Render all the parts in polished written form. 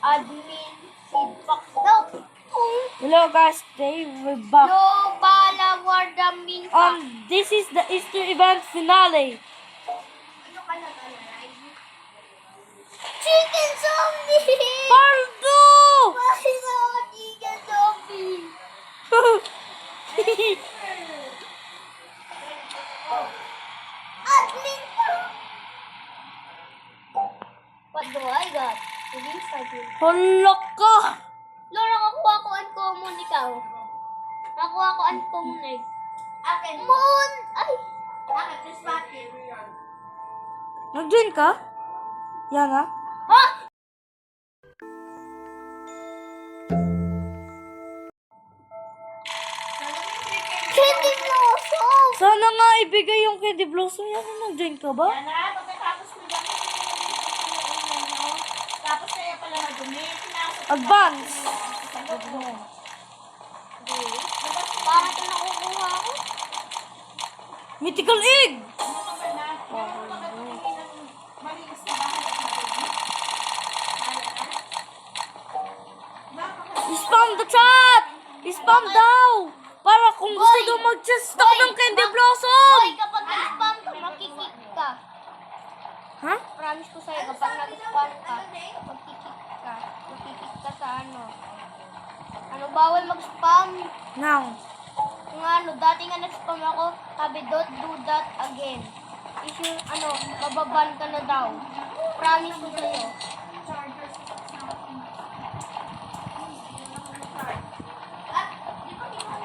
admin feedback daw. Hello guys, today we're back. No bala warda min. This is the Easter event finale. Ano ka nag-alive? Chicken zombie! Pardo! Bakit ako chicken zombie? Admin pa! What do I got? Hindi started. Hala ka! Laura, nakuha ko uncommon ikaw. Nakuha ko uncommon egg. Akin. Moon! Ay! Akin, this battery. Nag-join ka? Yan ha? Ha? Candy Blossom! Sana nga ibigay yung Candy Blossom. Yan, nag-join ka ba? Yan na, pagkatapos mo lang tapos kaya pala madumi. Advance! Bakit ito nakukuha ko? Mythical Egg! Spam the chat! Spam daw! Para kung gusto daw mag-stock ng Candy Blossom! Boy, kapag nag-spam ka, makikik ka. Ha? Promise ko sa'yo, kapag nag-spam ka, makikik ka. Makikik ka sa ano. Ano, bawal mag-spam. Now. Kung ano, dati nga nag-spam ako, sabi, don't do that again. If you, mababan ka na daw. Promise ko sa'yo.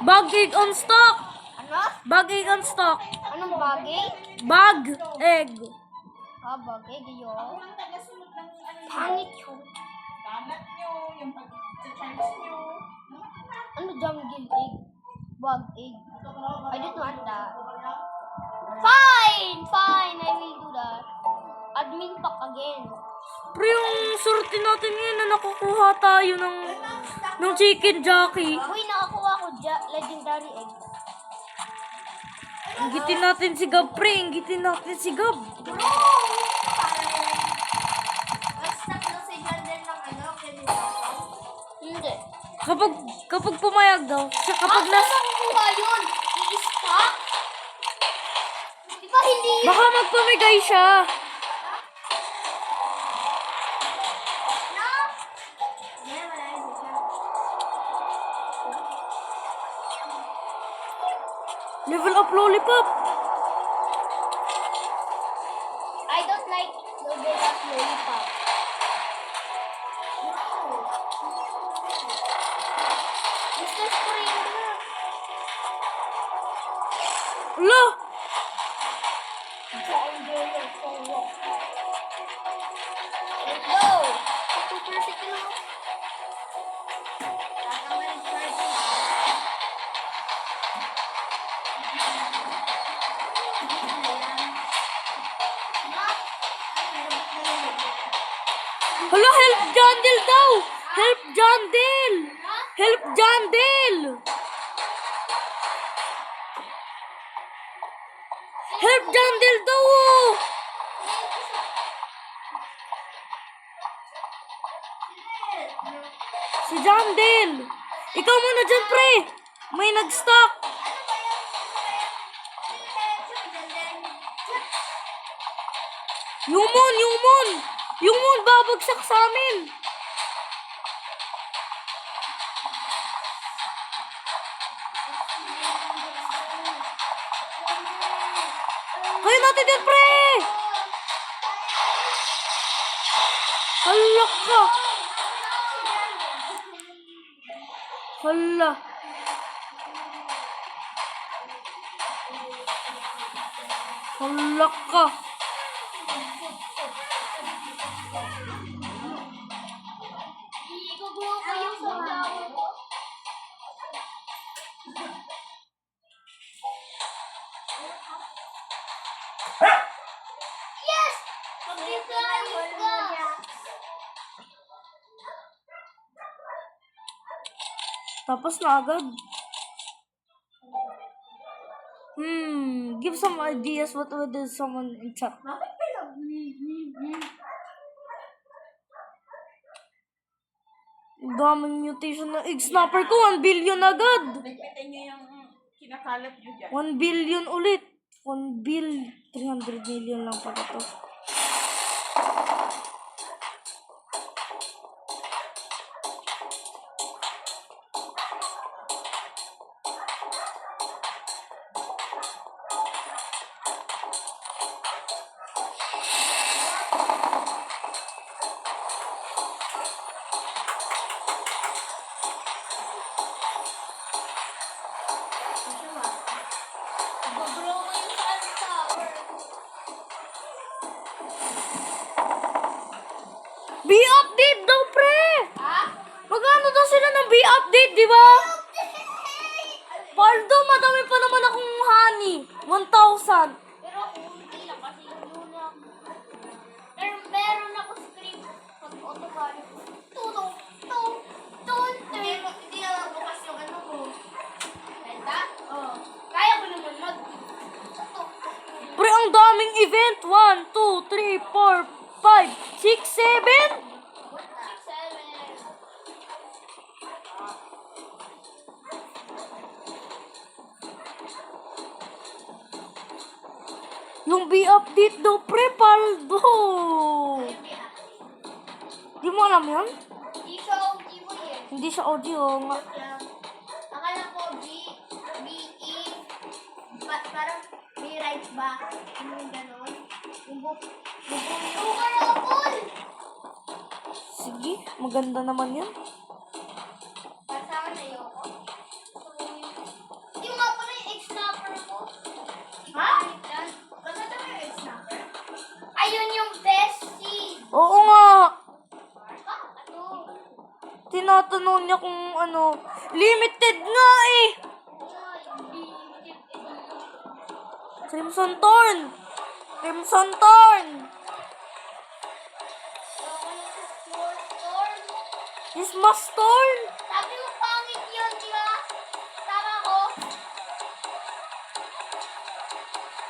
Bag egg on stock! Ano? Bag egg on stock! Anong bagay? Bag egg! Ah, bagay, gayo. Pangit yun. Banat nyo, yung pag-charge nyo. Ano, jungle egg? Bug egg. I don't want that. Fine! Fine, I will do that. Admin pack again. Pero yung sorte natin ngayon na nakukuha tayo ng chicken jockey. Uy, nakakuha ko legendary egg. Inggitin natin si Gab, pre. Inggitin natin si Gab. Mag-stop na si Jordan ng Hindi. Kapag pumayag daw, siya kapag nakukuha yun? I-stop? Di ba hindi yun? baka magpamigay siya. No? Level up lollipop. I don't like level up lollipop. Mr. Springer. Ala! Let's go! 2% na. Hala, help Jandel daw! Help Jandel! Help Jandel! Help Jandel daw! Oh! Si Jandel! Ikaw muna dyan, pre! May nag-stock! Yumon! Yumon! Yumon! Babagsak sa amin! Kaya natin din, pre! Hala ka! Hala! Hala ka! Igugulo ko yung sundaw ko. Yes! Pag-reply ka! Tapos na agad. Give some ideas what would do someone in chat. Bakit ka lang? Ang daming mutation na egg snapper ko. 1 billion agad. Nakita niyo yung kinakalat niyo dyan. 1 billion ulit. 1 bill. 300 million lang pala to. Bro, yung saan tower. B-update daw, pre! Ha? Magkano daw sila ng B-update, di ba? Paldo, madami pa naman akong honey. 1,000. Pero kunti lang kasi yung luna. Pero meron ako script pag autobody. Tutong, tung, tung, hindi na bukas yung ano ko. Benta? Oo. Kaya ko naman mag... Pre, ang daming event. 1, 2, 3, 4, 5, 6, 7. 7. Yung B-update daw, pre, paldo. Di mo alam yan? Di siya OG mo yun. Hindi siya audio nga. Akala ko B-E, parang may right ba? Ano yung gano'n? Yung sugar apple! Sige, maganda naman yan. Kasama na yun ako. Yung nga pala yung ex-snapper ko. Ha? Maganda ba yung ex-snapper? Ayun yung best seed. Oo nga. Ano? Tinatanong niya kung ano. Limited nga eh. Crimson Thorn. Crimson Thorn. Christmas Thorn. Sabi mo pangit yun, di ba? Tama ko.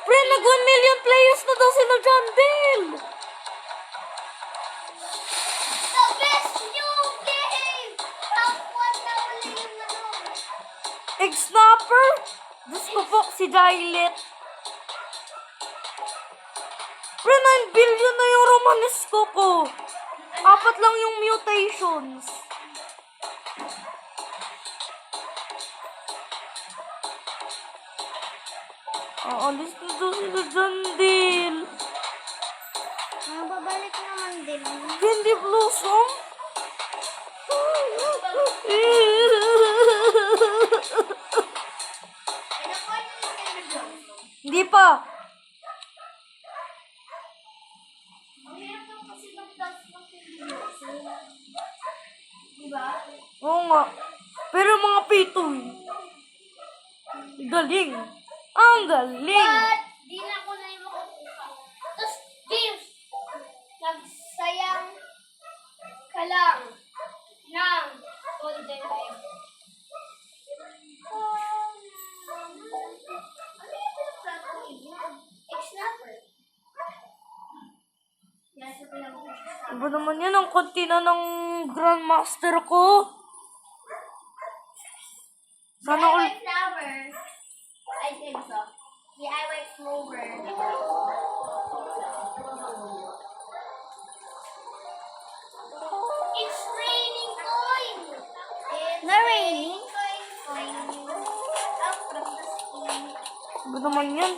Pre, nag 1 million players na daw sila dyan, Bill. The best new game! Top 1 na ulit yung ano. Egg Snapper. Diyos ko po, si Jailet. Pre, 9 billion na yung Romanesco ko. 4 lang yung mutations. Aalis na daw sila dyan, Dil. Babalik naman din. Candy Blossom? Hindi pa. Ang hirap lang kasi mag-dance ng diba? Oo nga. Pero mga pitoy. Galing. Ang galing. But, di na ako na yung makukuha. Tapos, James, nagsayang ka lang ng golden egg. Ano yung pinag-plot ko yun? Ex-snapper. Yan sa pinag-plot. Iba naman yan. Ang konti na ng Grandmaster ko. Sana all... DIY flower. I think so. DIY flower. It's raining coin. It's raining coin. Up from the sky. Iba naman yan.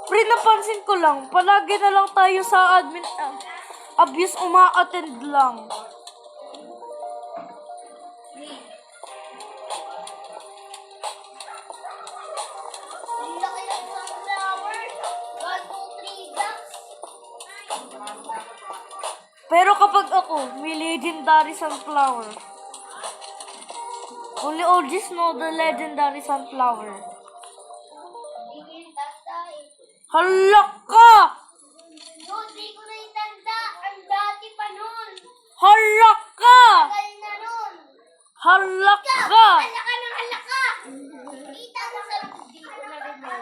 Pre, napansin ko lang, palagi na lang tayo sa admin abuse uma-attend lang. Ang laki ng sunflower. 1, 2, 3 ducks. Pero kapag ako, may legendary sunflower. Only OGs know the legendary sunflower. Hindi ko yung tanda eh. Hala ka! No, di ko na yung tanda. Ang dati pa nun. Hala ka! Tagal na nun. Hala Ikaw, ka! halaka ng halaka. Kita mo sa hindi ko na remember.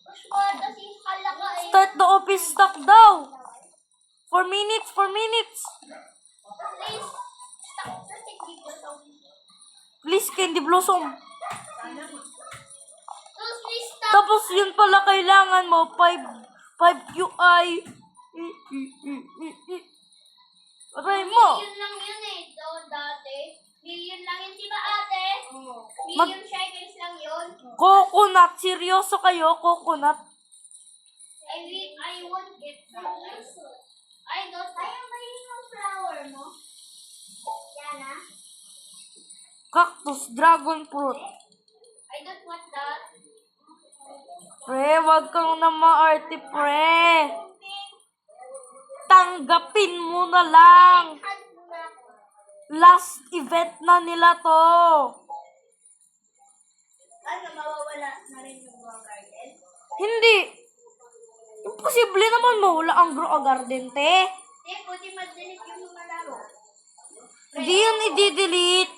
Mas bata si halaka eh. Start the office stock daw. 4 minutes, 4 minutes. Please, stop the technical sound. Please, Candy Blossom. Please stop. Tapos yun pala kailangan mo, 5 QI. Aray mo. Million lang yun eh. Doon dati. Million lang yun, di ba ate? Mag- Million shekels lang yun. Coconut. Seryoso kayo, coconut. I won't get flowers. I don't. Ayaw ba yung flower mo? Yan ah. Cactus, dragon fruit. I don't want that. Pre, wag kang na maarte, pre. Tanggapin mo na lang. Hand mo na ako. Last event na nila to. Ano, mawawala na rin yung mga garden? Hindi. Imposible naman mawala ang grow a garden, te. Puti mag-delete yung mga laro. Hindi yun i-delete.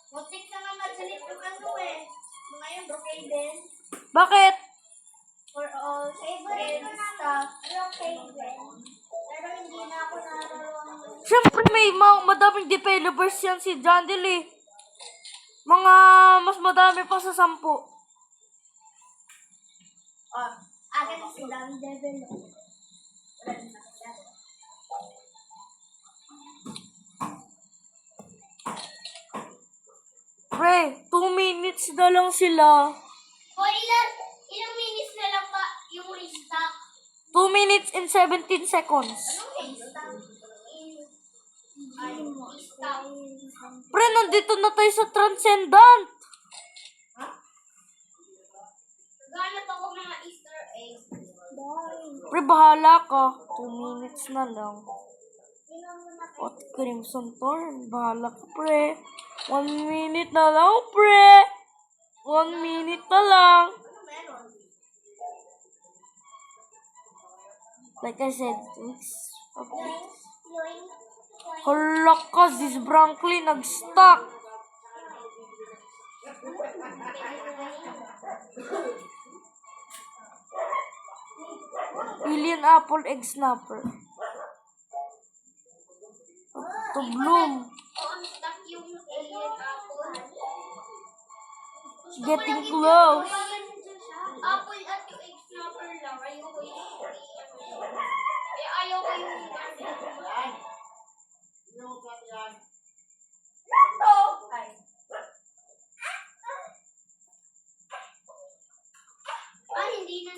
Putik na nga mag-delete yung ano eh. Mga yung broken. Bakit? For all favorite stuff. Broken. Pero hindi na ako naroon. Siyempre may madaming developers yan si Jandel eh. Mga mas madami pa sa 10. Agad si Dami Devil. Pre, 2 minutes na lang sila. O ilang minutes na lang ba yung restock? 2 minutes and 17 seconds. Anong restock? Restock. Pre, nandito na tayo sa Transcendent. Ganap ako mga Easter eggs. Pre, bahala ka. 2 minutes na lang. At Crimson Thorn, bahala ka, pre. 1 minute na lang, pre. 1 minute na lang. Ano meron? Like I said, weeks. Hala ka, this Brankley nag-stuck. Alien apple egg snapper. To bloom. On stuck yung alien apple. Getting close. Apple at yung egg snapper lang. Ayoko yung ayoko yung Ito! Hindi na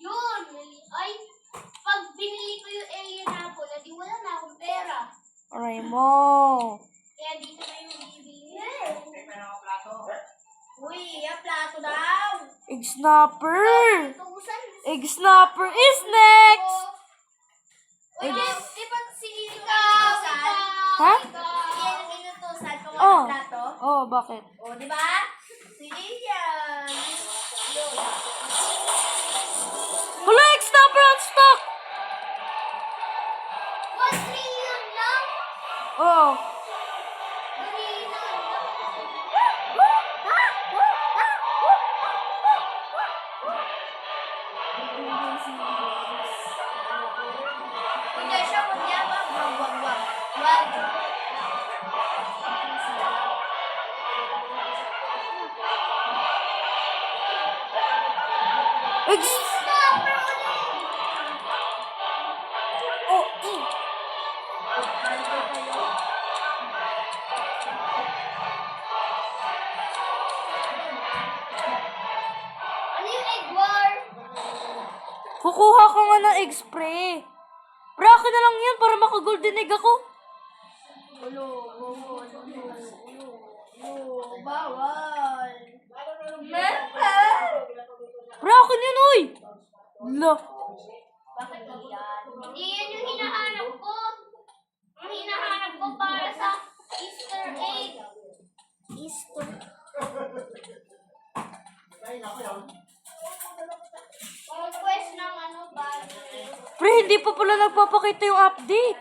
yun! Ay, pag binili ko yung alien apple, di wala na akong pera. Aray mo. Kaya dito na yung bibili. Uy, plato daw! Egg snapper. Tuusan. Egg snapper is next. Uy, di ba si ikaw? Ha? Iyan ang inutusan ko Oh. ng plato? Oh, bakit? O, di ba? Si Ian. Yun. Hala, egg snapper on stock. 1 trillion lang? Oh. Kunya siya, kunya ba? Wag. Egg Snapper ulit! Oh, Ano yung egg war? kukuha ka nga ng egg spray. Pre, akin na lang yan para maka-golden egg ako. Bawal. Pre, akin yan, uy. Hala. Bakit yan? Hindi yan yung hinahanap ko. Ang hinahanap ko para sa hindi pa pala nagpapakita yung update.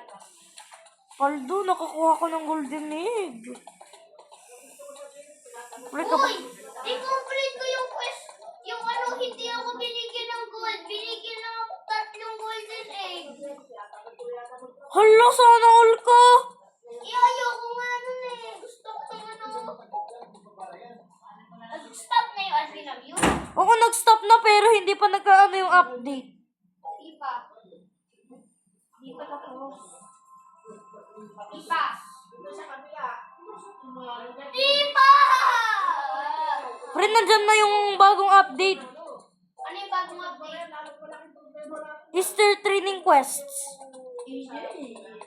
Paldo, nakakuha ko ng golden egg. Pre, Uy! I-complete ko yung quest. Yung ano, hindi ako binigyan ng gold. Binigyan lang ako 3 golden egg. Hala, sana all ka. Ayoko nga nun eh. Gusto ko ng ano. Stop na yung admin of you. Oo, nag-stop na pero hindi pa nagkaano yung update. Di pa. Di pa tapos. Di pa. Di pa! Pre, nandyan na yung bagong update. Ano yung bagong update? Easter training quests.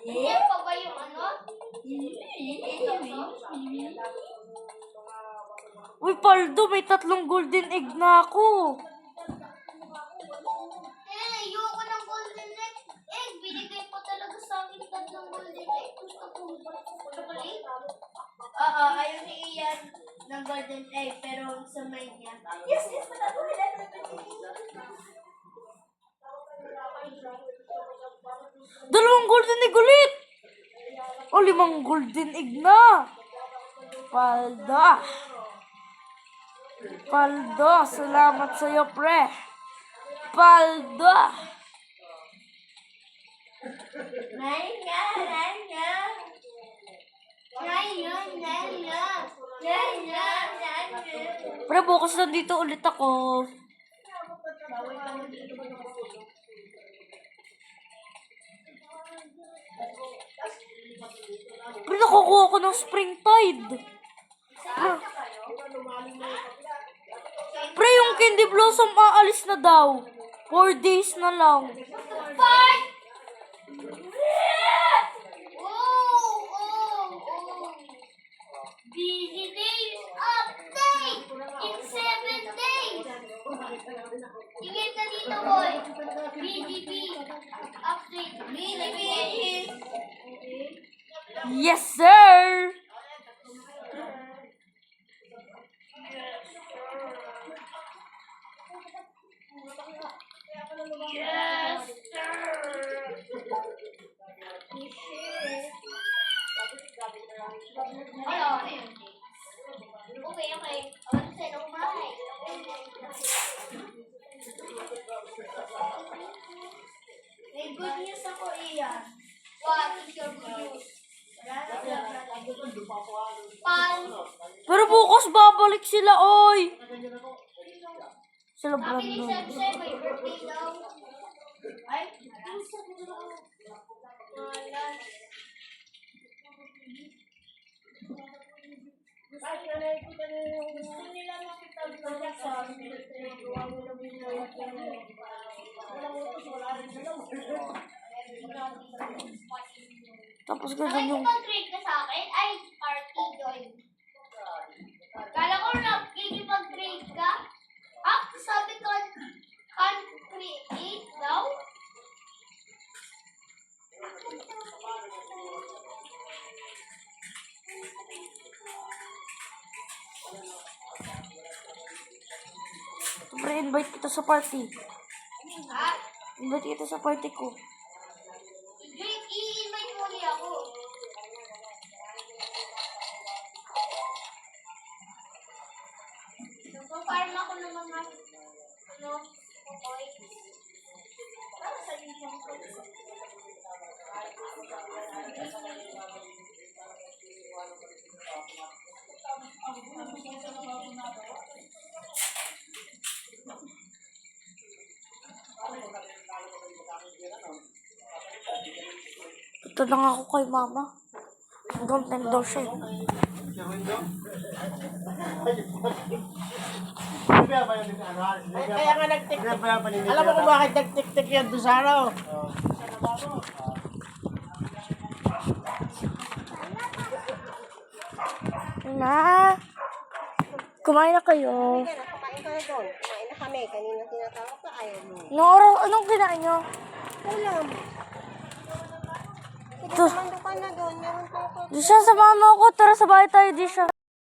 Yan pa ba yung ano? Uy, Paldo, may 3 golden egg na ako. Ayoko ng golden egg. Binigay po talaga sa akin 3 golden egg. Gusto ko chocolate. Oo, ayaw ni Ian ng golden egg, pero sa may niya. Yes, patatuloy na Dalawang golden egg ulit. O, 5 golden egg na. Paldo. Paldo, salamat sa'yo, pre. Paldo. Nanya. Pre, bukas nandito ulit ako. Pre, nakukuha ko ng spring tide. Pre, yung candy blossom aalis na daw. 4 days na lang. Fight! Busy days update in 7 days. Sige na dito, boy. BGB update. BGB. Yes, sir! Yes, sir. Okay. Sino kumahay? May good news ako, Ian. What is your good news? Pero bukas babalik sila, oy! Sila Sabi ni Brandon. Sensei, may birthday daw. Ay, Tapos Bakit ganun yung... mag-trade ka sa akin? Ay, party join. Kala ko nakikipag-trade ka? Sabi ko, can create daw? Pre, invite kita sa party. Ha? Invite kita sa party ko. I-invite mo ulit ako. Nagpa-farm ako ng mga coins. Para sa inyo yung coins. Ito lang ako kay mama. Hanggang 10 daw siya. Kaya nga nagtik-tik. Alam mo kung bakit nagtik-tik yan doon sa araw? Na, kumain na kayo. Kumain ka na doon. Kumain na kami. Kanina tinatawag ka. Ayaw mo. Anong kinain nyo? Ulam. Sige, Ito. tumando ka na doon. Meron pa ako. Disha, samahan mo ako. Tara, sa bahay tayo, Disha.